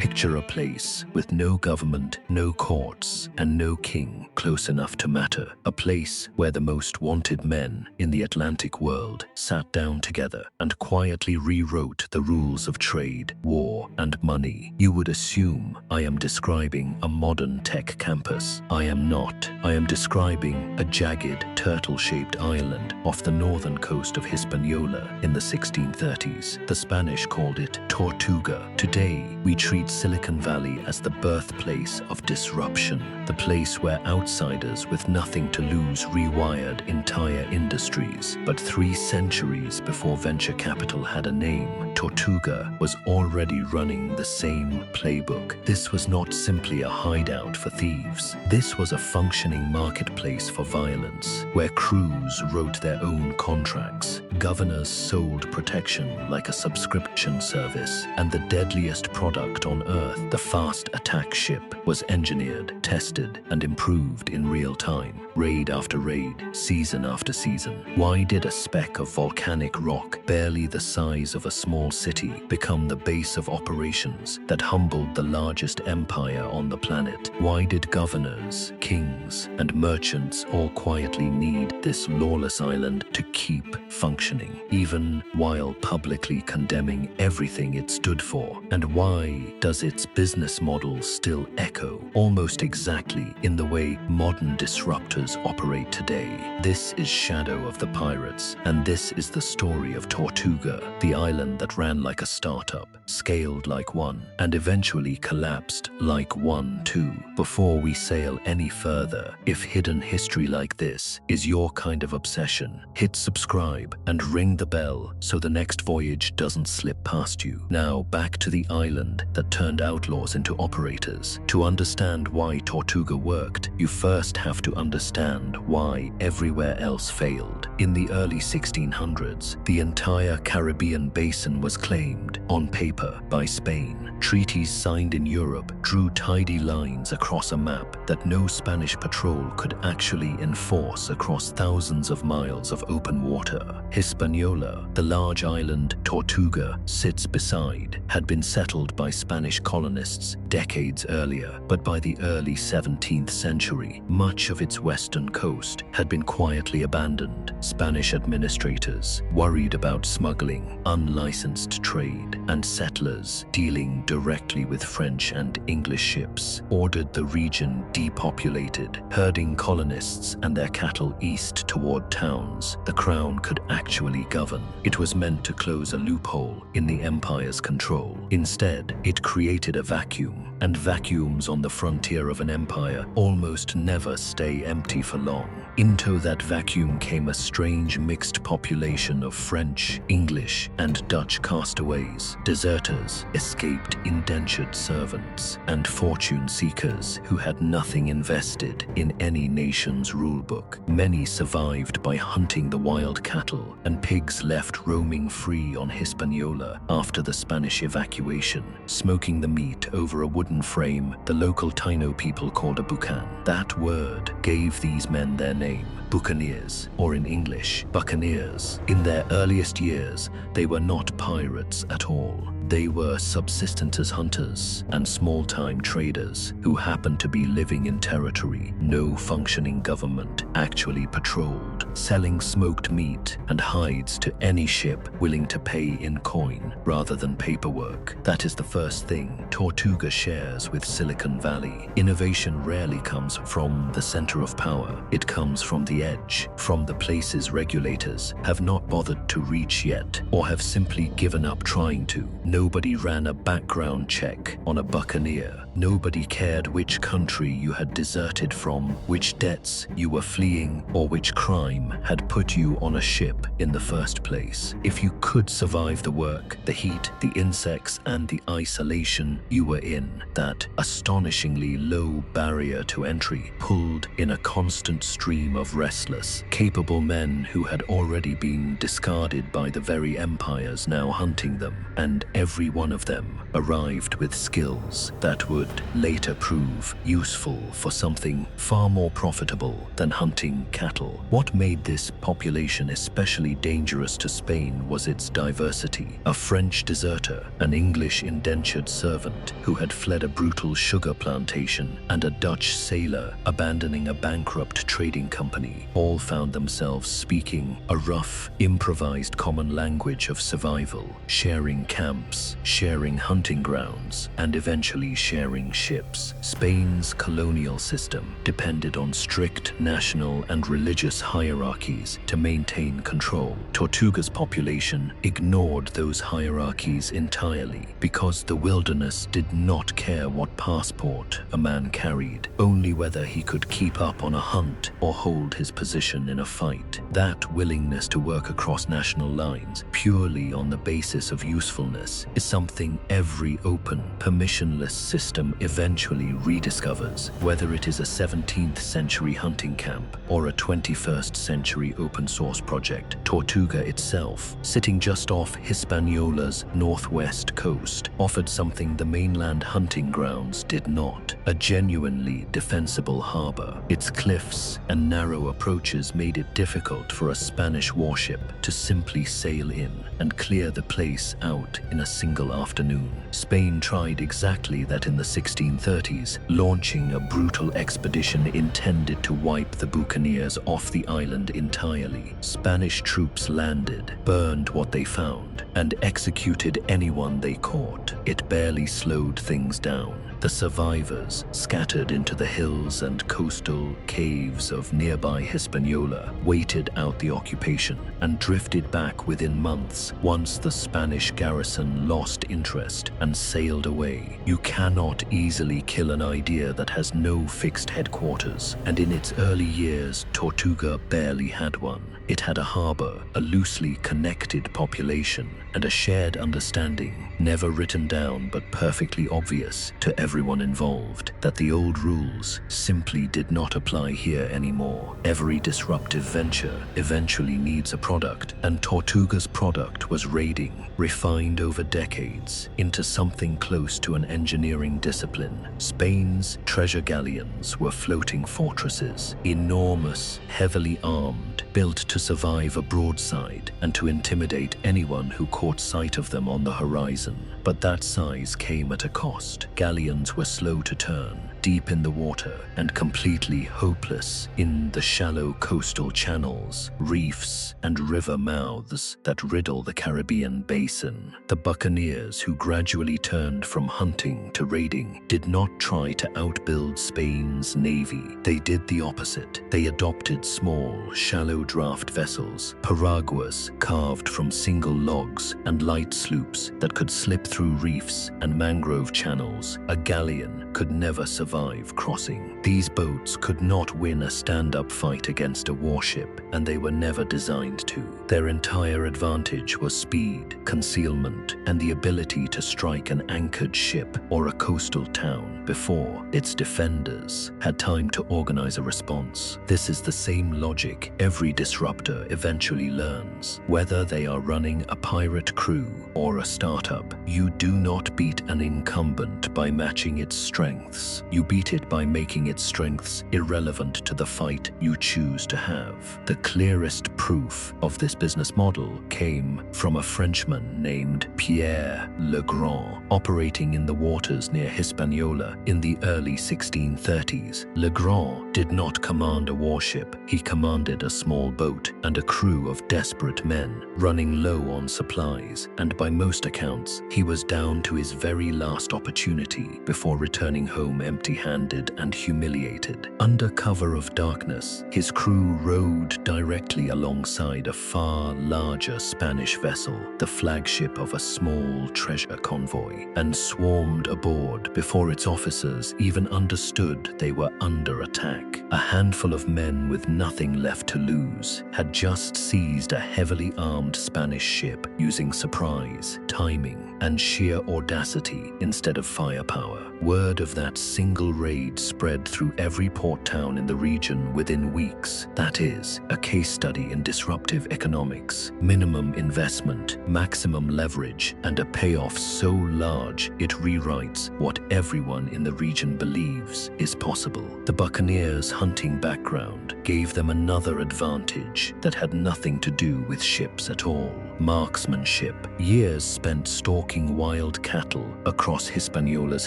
Picture a place with no government, no courts, and no king close enough to matter. A place where the most wanted men in the Atlantic world sat down together and quietly rewrote the rules of trade, war, and money. You would assume I am describing a modern tech campus. I am not. I am describing a jagged, turtle-shaped island off the northern coast of Hispaniola in the 1630s. The Spanish called it Tortuga. Today, we treat Silicon Valley as the birthplace of disruption, the place where outsiders with nothing to lose rewired entire industries. But 3 centuries before venture capital had a name, Tortuga was already running the same playbook. This was not simply a hideout for thieves. This was a functioning marketplace for violence, where crews wrote their own contracts, governors sold protection like a subscription service, and the deadliest product on Earth, the fast attack ship, was engineered, tested, and improved in real time, raid after raid, season after season. Why did a speck of volcanic rock, barely the size of a small city, become the base of operations that humbled the largest empire on the planet? Why did governors, kings, and merchants all quietly need this lawless island to keep functioning, even while publicly condemning everything it stood for? And why does its business model still echo almost exactly in the way modern disruptors operate today? This is Shadow of the Pirates, and this is the story of Tortuga, the island that ran like a startup, scaled like one, and eventually collapsed like one too. Before we sail any further, if hidden history like this is your kind of obsession, hit subscribe and ring the bell so the next voyage doesn't slip past you. Now back to the island that turned outlaws into operators. To understand why Tortuga worked, you first have to understand why everywhere else failed. In the early 1600s, the entire Caribbean basin was claimed, on paper, by Spain. Treaties signed in Europe drew tidy lines across a map that no Spanish patrol could actually enforce across thousands of miles of open water. Hispaniola, the large island Tortuga sits beside, had been settled by Spanish colonists decades earlier, but by the early 17th century, much of its western coast had been quietly abandoned. Spanish administrators, worried about smuggling, unlicensed trade, and settlers dealing directly with French and English ships, ordered the region depopulated, herding colonists and their cattle east toward towns the crown could actually govern. It was meant to close a loophole in the empire's control. Instead, it created a vacuum, and vacuums on the frontier of an empire almost never stay empty for long. Into that vacuum came a strange mixed population of French, English, and Dutch castaways, deserters, escaped indentured servants, and fortune seekers who had nothing invested in any nation's rulebook. Many survived by hunting the wild cattle, and pigs left roaming free on Hispaniola after the Spanish evacuation, smoking the meat over a wooden frame the local Taino people called a bucan. That word gave these men their name, Buccaneers, or in English, Buccaneers. In their earliest years, they were not pirates at all. They were subsistence hunters and small-time traders who happened to be living in territory no functioning government actually patrolled, selling smoked meat and hides to any ship willing to pay in coin rather than paperwork. That is the first thing Tortuga shares with Silicon Valley. Innovation rarely comes from the center of power. It comes from the edge, from the places regulators have not bothered to reach yet or have simply given up trying to. Nobody ran a background check on a buccaneer. Nobody cared which country you had deserted from, which debts you were fleeing, or which crime had put you on a ship in the first place. If you could survive the work, the heat, the insects, and the isolation you were in, that astonishingly low barrier to entry pulled in a constant stream of restless, capable men who had already been discarded by the very empires now hunting them, and every every one of them arrived with skills that would later prove useful for something far more profitable than hunting cattle. What made this population especially dangerous to Spain was its diversity. A French deserter, an English indentured servant who had fled a brutal sugar plantation, and a Dutch sailor abandoning a bankrupt trading company all found themselves speaking a rough, improvised common language of survival, sharing camps, sharing hunting grounds, and eventually sharing ships. Spain's colonial system depended on strict national and religious hierarchies to maintain control. Tortuga's population ignored those hierarchies entirely because the wilderness did not care what passport a man carried, only whether he could keep up on a hunt or hold his position in a fight. That willingness to work across national lines purely on the basis of usefulness is something every open, permissionless system eventually rediscovers, whether it is a 17th century hunting camp or a 21st century open source project. Tortuga itself, sitting just off Hispaniola's northwest coast, offered something the mainland hunting grounds did not: a genuinely defensible harbor. Its cliffs and narrow approaches made it difficult for a Spanish warship to simply sail in and clear the place out in a single afternoon. Spain tried exactly that in the 1630s, launching a brutal expedition intended to wipe the Buccaneers off the island entirely. Spanish troops landed, burned what they found, and executed anyone they caught. It barely slowed things down. The survivors scattered into the hills and coastal caves of nearby Hispaniola, waited out the occupation, and drifted back within months once the Spanish garrison lost interest and sailed away. You cannot easily kill an idea that has no fixed headquarters, and in its early years, Tortuga barely had one. It had a harbor, a loosely connected population, and a shared understanding, never written down but perfectly obvious to everyone involved, that the old rules simply did not apply here anymore. Every disruptive venture eventually needs a product, and Tortuga's product was raiding, refined over decades into something close to an engineering discipline. Spain's treasure galleons were floating fortresses, enormous, heavily armed, built to survive a broadside and to intimidate anyone who caught sight of them on the horizon. But that size came at a cost. Galleons were slow to turn, deep in the water, and completely hopeless in the shallow coastal channels, reefs, and river mouths that riddle the Caribbean basin. The Buccaneers, who gradually turned from hunting to raiding, did not try to outbuild Spain's navy. They did the opposite. They adopted small, shallow draft vessels, piraguas carved from single logs, and light sloops that could slip through reefs and mangrove channels. A galleon could never survive crossing. These boats could not win a stand-up fight against a warship, and they were never designed to. Their entire advantage was speed, concealment, and the ability to strike an anchored ship or a coastal town before its defenders had time to organize a response. This is the same logic every disruptor eventually learns. Whether they are running a pirate crew or a startup, you do not beat an incumbent by matching its strengths. You beat it by making its strengths irrelevant to the fight you choose to have. The clearest proof of this business model came from a Frenchman named Pierre Le Grand, operating in the waters near Hispaniola in the early 1630s. Le Grand did not command a warship. He commanded a small boat and a crew of desperate men running low on supplies, and by most accounts, he was down to his very last opportunity before returning home empty-handed and humiliated. Under cover of darkness, his crew rowed directly alongside a far larger Spanish vessel, the flagship of a small treasure convoy, and swarmed aboard before its officers even understood they were under attack. A handful of men with nothing left to lose had just seized a heavily armed Spanish ship using surprise, timing, and sheer audacity instead of firepower. Word of that single raid spread through every port town in the region within weeks. That is, a case study in disruptive economics, minimum investment, maximum leverage, and a payoff so large it rewrites what everyone in the region believes is possible. The Buccaneers' hunting background gave them another advantage that had nothing to do with ships at all: marksmanship. Years spent stalking wild cattle across Hispaniola's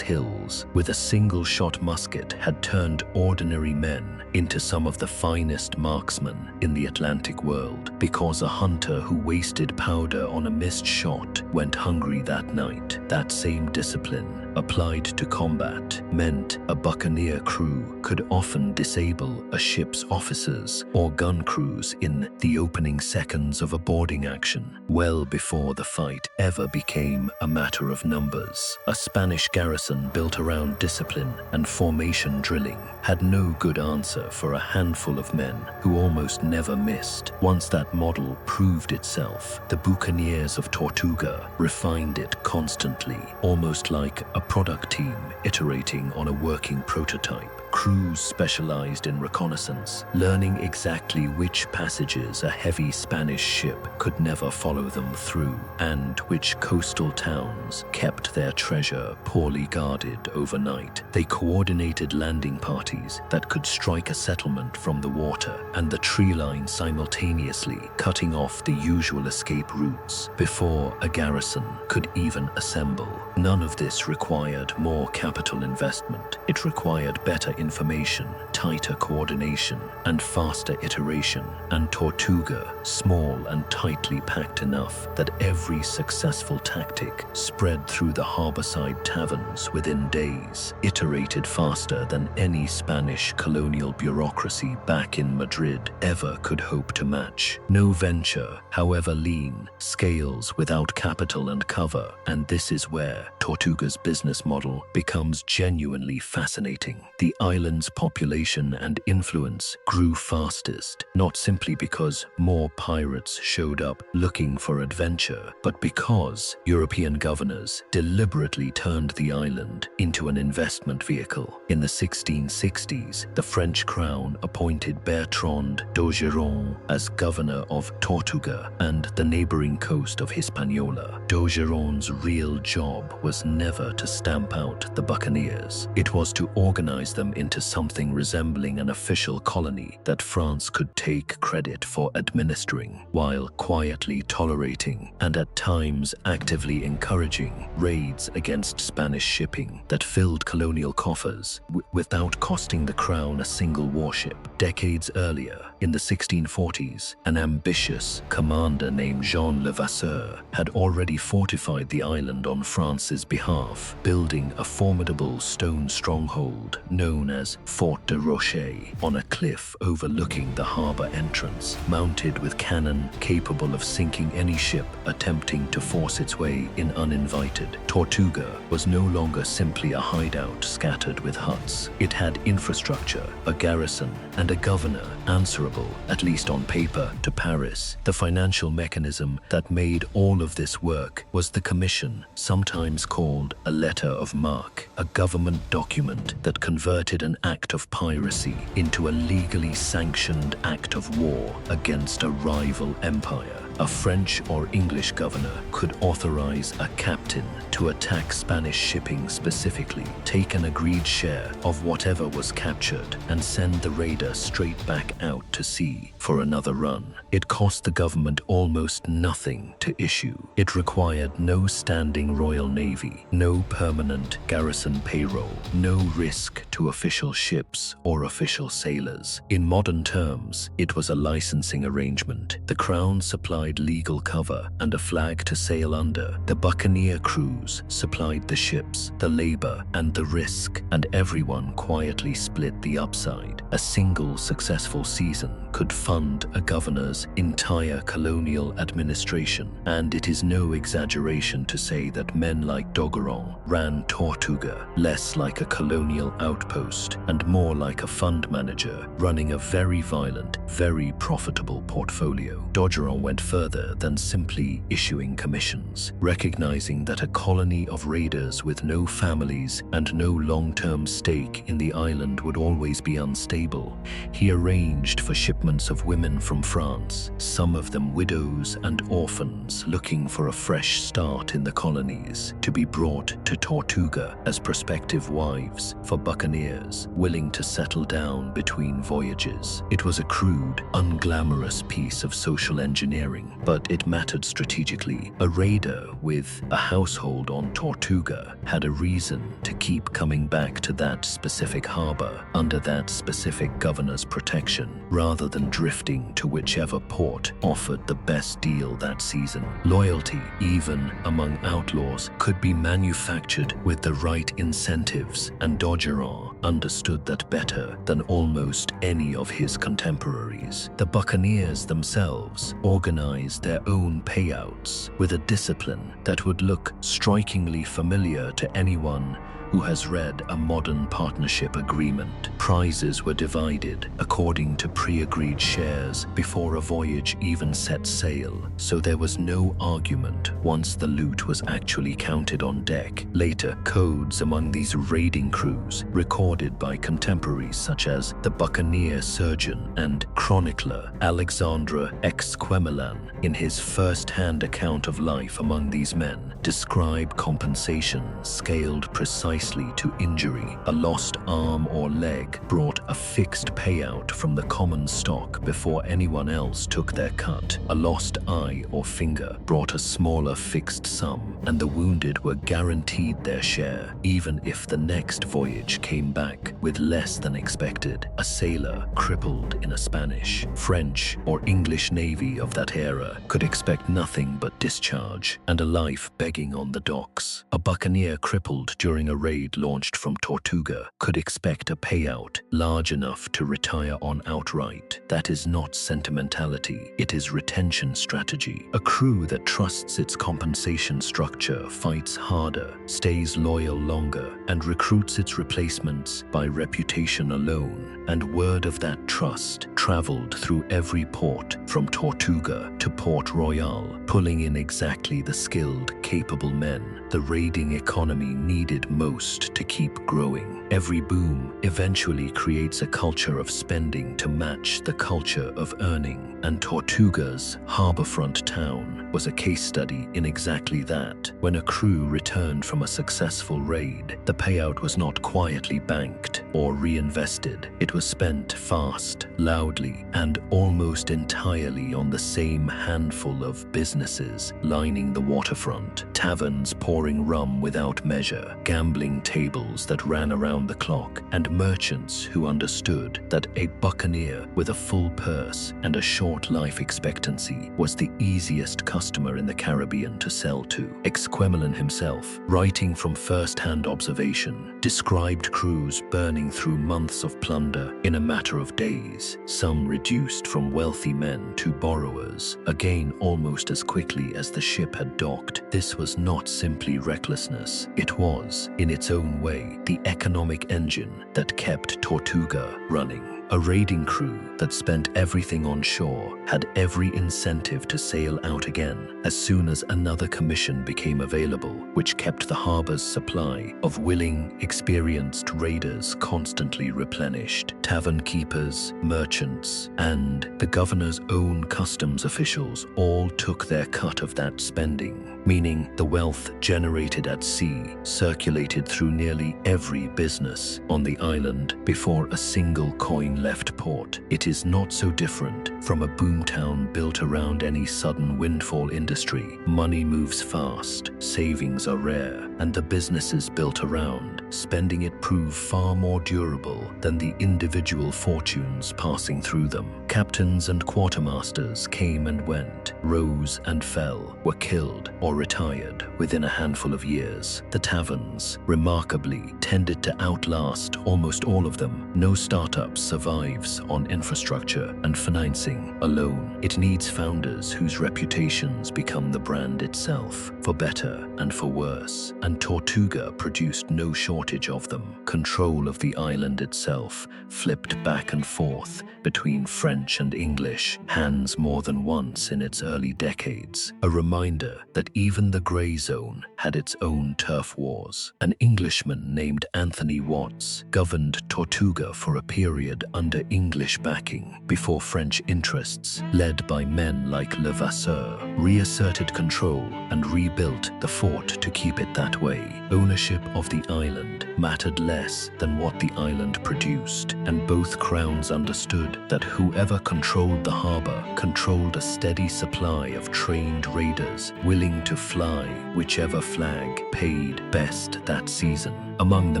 hills with a single-shot musket had turned ordinary men into some of the finest marksmen in the Atlantic world, because a hunter who wasted powder on a missed shot went hungry that night. That same discipline, applied to combat, meant a buccaneer crew could often disable a ship's officers or gun crews in the opening seconds of a boarding action, well before the fight ever became a matter of numbers. A Spanish garrison built around discipline and formation drilling had no good answer for a handful of men who almost never missed. Once that model proved itself, the Buccaneers of Tortuga refined it constantly, almost like a product team iterating on a working prototype. Crews specialized in reconnaissance, learning exactly which passages a heavy Spanish ship could never follow them through, and which coastal towns kept their treasure poorly guarded overnight. They coordinated landing parties that could strike a settlement from the water and the tree line simultaneously, cutting off the usual escape routes before a garrison could even assemble. None of this required more capital investment. It required better information, tighter coordination, and faster iteration. And Tortuga, small and tightly packed enough that every successful tactic spread through the harborside taverns within days, iterated faster than any Spanish colonial bureaucracy back in Madrid ever could hope to match. No venture, however lean, scales without capital and cover, and this is where Tortuga's business model becomes genuinely fascinating. The island's population and influence grew fastest, not simply because more pirates showed up looking for adventure, but because European governors deliberately turned the island into an investment vehicle. In the 1660s, the French crown appointed Bertrand d'Ogeron as governor of Tortuga and the neighboring coast of Hispaniola. D'Ogeron's real job was never to stamp out the Buccaneers. It was to organize them into something resembling an official colony that France could take credit for administering, while quietly tolerating and at times actively encouraging raids against Spanish shipping that filled colonial coffers without costing the crown a single warship. Decades earlier, in the 1640s, an ambitious commander named Jean Levasseur had already fortified the island on France's behalf, building a formidable stone stronghold known as Fort de Rocher on a cliff overlooking the harbor entrance, mounted with cannon capable of sinking any ship attempting to force its way in uninvited. Tortuga was no longer simply a hideout scattered with huts. It had infrastructure, a garrison, and a governor answerable, at least on paper, to Paris. The financial mechanism that made all of this work was the commission, sometimes called a letter of marque, a government document that converted an act of piracy into a legally sanctioned act of war against a rival empire. A French or English governor could authorize a captain to attack Spanish shipping specifically, take an agreed share of whatever was captured, and send the raider straight back out to sea for another run. It cost the government almost nothing to issue. It required no standing Royal Navy, no permanent garrison payroll, no risk to official ships or official sailors. In modern terms, it was a licensing arrangement. The Crown supplied legal cover and a flag to sail under. The buccaneer crews supplied the ships, the labor, and the risk, and everyone quietly split the upside. A single successful season could fund a governor's entire colonial administration, and it is no exaggeration to say that men like d'Ogeron ran Tortuga less like a colonial outpost and more like a fund manager running a very violent, very profitable portfolio. D'Ogeron went further than simply issuing commissions. Recognizing that a colony of raiders with no families and no long-term stake in the island would always be unstable, he arranged for shipments of women from France, some of them widows and orphans looking for a fresh start in the colonies, to be brought to Tortuga as prospective wives for buccaneers willing to settle down between voyages. It was a crude, unglamorous piece of social engineering, but it mattered strategically. A raider with a household on Tortuga had a reason to keep coming back to that specific harbor under that specific governor's protection, rather than drifting to whichever port offered the best deal that season. Loyalty, even among outlaws, could be manufactured with the right incentives, and Dodgeron understood that better than almost any of his contemporaries. The Buccaneers themselves organized their own payouts with a discipline that would look strikingly familiar to anyone who has read a modern partnership agreement. Prizes were divided according to pre-agreed shares before a voyage even set sail, so there was no argument once the loot was actually counted on deck. Later, codes among these raiding crews, recorded by contemporaries such as the Buccaneer surgeon and chronicler Alexandre Exquemelin, in his first-hand account of life among these men, describe compensation scaled precisely to injury. A lost arm or leg brought a fixed payout from the common stock before anyone else took their cut. A lost eye or finger brought a smaller fixed sum, and the wounded were guaranteed their share, even if the next voyage came back with less than expected. A sailor crippled in a Spanish, French, or English navy of that era could expect nothing but discharge and a life begging on the docks. A buccaneer crippled during a raid launched from Tortuga could expect a payout large enough to retire on outright. That is not sentimentality, it is retention strategy. A crew that trusts its compensation structure fights harder, stays loyal longer, and recruits its replacements by reputation alone. And word of that trust traveled through every port from Tortuga to Port Royal, pulling in exactly the skilled, capable men the raiding economy needed most to keep growing. Every boom eventually creates a culture of spending to match the culture of earning, and Tortuga's harborfront town was a case study in exactly that. When a crew returned from a successful raid, the payout was not quietly banked or reinvested. It was spent fast, loudly, and almost entirely on the same handful of businesses lining the waterfront. Taverns pouring rum without measure, gambling tables that ran around the clock, and merchants who understood that a buccaneer with a full purse and a short life expectancy was the easiest customer in the Caribbean to sell to. Exquemelin himself, writing from first-hand observation, described crews burning through months of plunder in a matter of days, some reduced from wealthy men to borrowers, again almost as quickly as the ship had docked. This was not simply recklessness, it was, in its own way, the economic engine that kept Tortuga running. A raiding crew that spent everything on shore had every incentive to sail out again as soon as another commission became available, which kept the harbor's supply of willing, experienced raiders constantly replenished. Tavern keepers, merchants, and the governor's own customs officials all took their cut of that spending, meaning the wealth generated at sea circulated through nearly every business on the island before a single coin left port. It is not so different from a boomtown built around any sudden windfall industry. Money moves fast, savings are rare, and the businesses built around spending it prove far more durable than the individual fortunes passing through them. Captains and quartermasters came and went, rose and fell, were killed or retired within a handful of years. The taverns, remarkably, tended to outlast almost all of them. No startup survives on infrastructure and financing alone. It needs founders whose reputations become the brand itself, for better and for worse. And Tortuga produced no shortage shortage of them. Control of the island itself flipped back and forth between French and English hands more than once in its early decades, a reminder that even the Grey Zone had its own turf wars. An Englishman named Anthony Watts governed Tortuga for a period under English backing before French interests, led by men like Levasseur, reasserted control and rebuilt the fort to keep it that way. Ownership of the island mattered less than what the island produced, and both crowns understood that whoever controlled the harbor controlled a steady supply of trained raiders willing to fly whichever flag paid best that season. Among the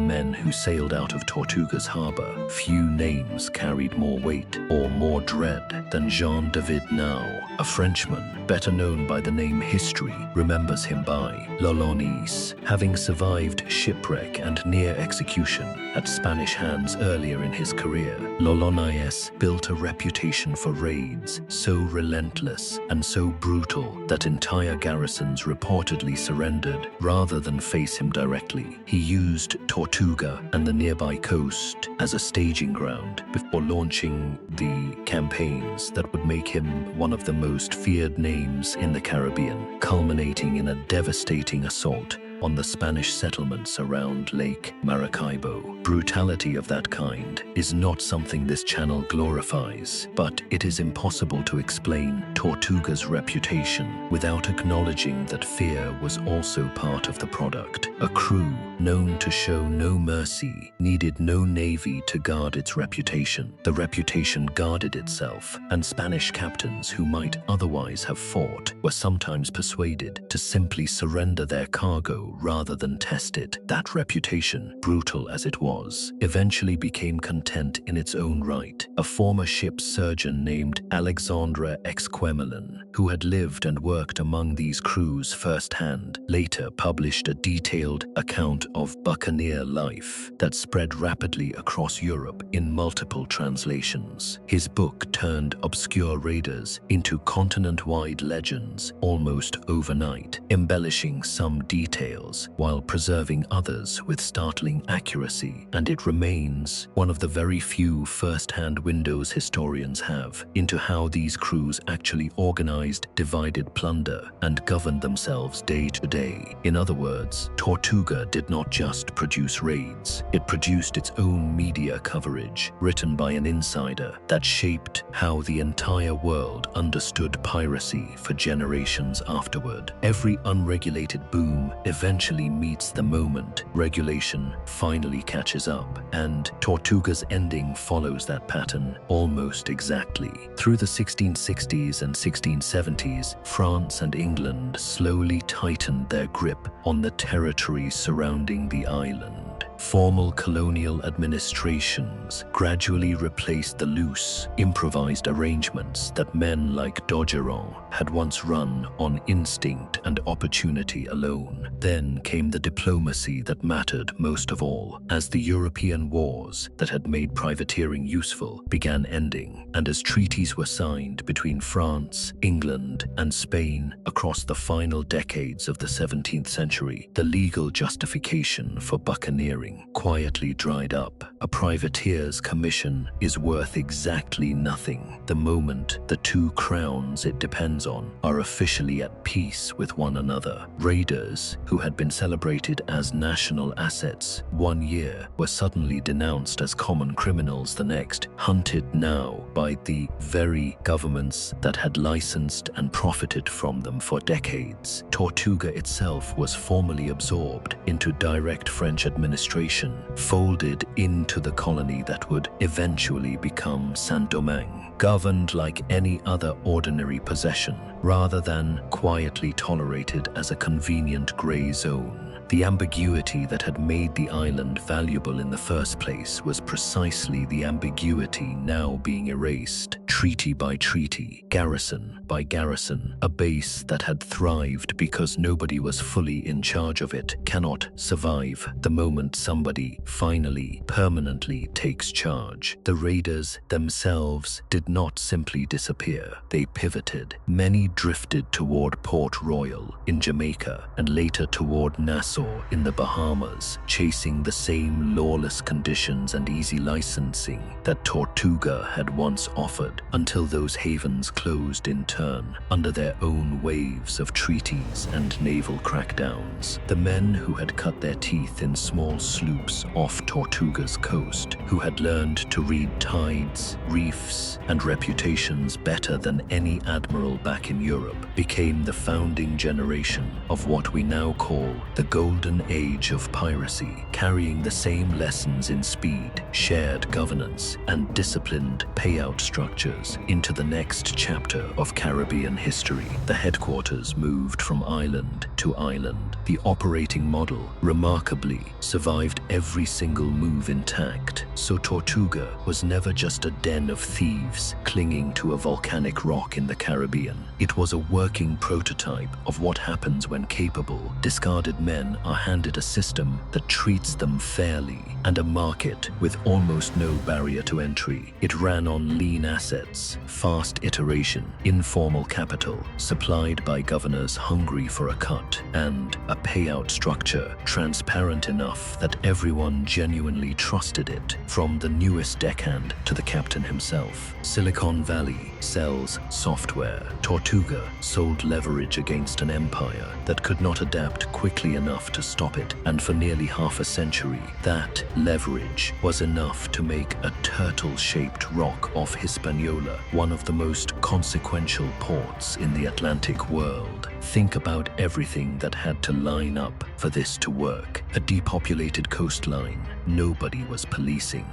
men who sailed out of Tortuga's harbor, few names carried more weight or more dread than Jean David Now, a Frenchman better known by the name history remembers him by, Lolonis, having survived shipwreck and near execution at Spanish hands earlier in his career. Lolonis built a reputation for raids so relentless and so brutal that entire garrisons reportedly surrendered rather than face him directly. He used Tortuga and the nearby coast as a staging ground before launching the campaigns that would make him one of the most feared names in the Caribbean, culminating in a devastating assault on the Spanish settlements around Lake Maracaibo. Brutality of that kind is not something this channel glorifies, but it is impossible to explain Tortuga's reputation without acknowledging that fear was also part of the product. A crew known to show no mercy needed no navy to guard its reputation. The reputation guarded itself, and Spanish captains who might otherwise have fought were sometimes persuaded to simply surrender their cargo rather than test it. That reputation, brutal as it was, eventually became content in its own right. A former ship's surgeon named Alexandre Exquemelin, who had lived and worked among these crews firsthand, later published a detailed account of Buccaneer life that spread rapidly across Europe in multiple translations. His book turned obscure raiders into continent-wide legends almost overnight, embellishing some details while preserving others with startling accuracy, and it remains one of the very few first-hand windows historians have into how these crews actually organized, divided plunder, and governed themselves day to day. In other words, Tortuga did not just produce raids, it produced its own media coverage, written by an insider, that shaped how the entire world understood piracy for generations afterward. Every unregulated boom eventually meets the moment regulation finally catches up, and Tortuga's ending follows that pattern almost exactly. Through the 1660s and 1670s, France and England slowly tightened their grip on the territory surrounding the island. Formal colonial administrations gradually replaced the loose, improvised arrangements that men like d'Ogeron had once run on instinct and opportunity alone. Then came the diplomacy that mattered most of all, as the European wars that had made privateering useful began ending, and as treaties were signed between France, England, and Spain across the final decades of the 17th century, the legal justification for buccaneering quietly dried up. A privateer's commission is worth exactly nothing the moment the two crowns it depends on are officially at peace with one another. Raiders, who had been celebrated as national assets one year, were suddenly denounced as common criminals the next, hunted now by the very governments that had licensed and profited from them for decades. Tortuga itself was formally absorbed into direct French administration, folded into the colony that would eventually become Saint-Domingue, governed like any other ordinary possession, rather than quietly tolerated as a convenient gray zone. The ambiguity that had made the island valuable in the first place was precisely the ambiguity now being erased. treaty by treaty, garrison by garrison. A base that had thrived because nobody was fully in charge of it cannot survive the moment somebody finally, permanently takes charge. The raiders themselves did not simply disappear. They pivoted. Many drifted toward Port Royal in Jamaica and later toward Nassau in the Bahamas, chasing the same lawless conditions and easy licensing that Tortuga had once offered, until those havens closed in turn under their own waves of treaties and naval crackdowns. The men who had cut their teeth in small sloops off Tortuga's coast, who had learned to read tides, reefs, and reputations better than any admiral back in Europe, became the founding generation of what we now call the Golden Age of Piracy, carrying the same lessons in speed, shared governance, and disciplined payout structures into the next chapter of Caribbean history. The headquarters moved from island to island. The operating model, remarkably, survived every single move intact, so Tortuga was never just a den of thieves clinging to a volcanic rock in the Caribbean. It was a working prototype of what happens when capable, discarded men are handed a system that treats them fairly and a market with almost no barrier to entry. It ran on lean assets, fast iteration, informal capital, supplied by governors hungry for a cut, and a payout structure transparent enough that everyone genuinely trusted it, from the newest deckhand to the captain himself. Silicon Valley sells software. Tortuga sold leverage against an empire that could not adapt quickly enough to stop it, and for nearly half a century, that leverage was enough to make a turtle-shaped rock off Hispaniola one of the most consequential ports in the Atlantic world. Think about everything that had to line up for this to work. A depopulated coastline nobody was policing.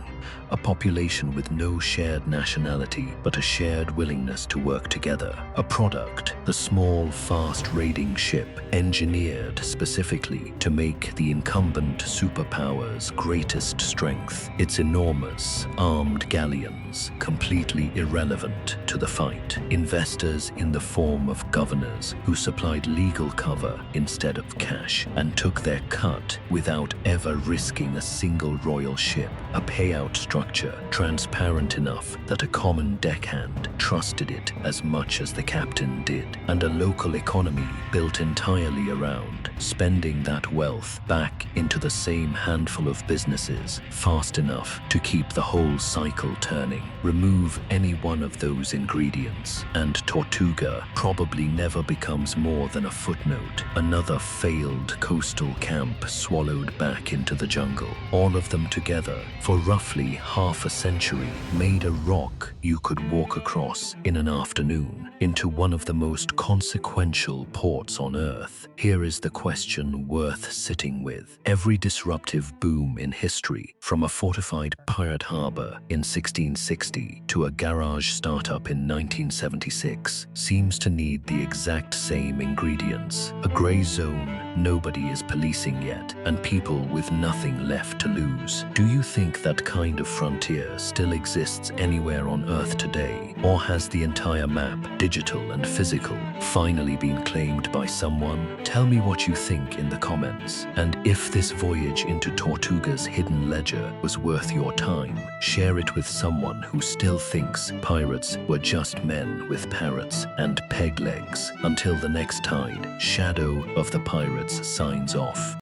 A population with no shared nationality but a shared willingness to work together. A product, the small, fast raiding ship, engineered specifically to make the incumbent superpower's greatest strength. Its enormous, armed galleons, completely irrelevant to the fight. Investors in the form of governors who supplied legal cover instead of cash and took their cut without ever risking a single royal ship. A payout structure transparent enough that a common deckhand trusted it as much as the captain did, and a local economy built entirely around spending that wealth back into the same handful of businesses fast enough to keep the whole cycle turning. Remove any one of those ingredients, and Tortuga probably never becomes more than a footnote, another failed coastal camp swallowed back into the jungle. All of them together, for roughly half a century, made a rock you could walk across in an afternoon into one of the most consequential ports on Earth. Here is the question worth sitting with. Every disruptive boom in history, from a fortified pirate harbor in 1660 to a garage startup in 1976, seems to need the exact same ingredients. A gray zone nobody is policing yet, and people with nothing left to lose. Do you think that kind of frontier still exists anywhere on Earth today? Or has the entire map, digital and physical, finally been claimed by someone? Tell me what you think in the comments. And if this voyage into Tortuga's hidden ledger was worth your time, share it with someone who still thinks pirates were just men with parrots and peg legs. Until the next tide, Shadow of the Pirates signs off.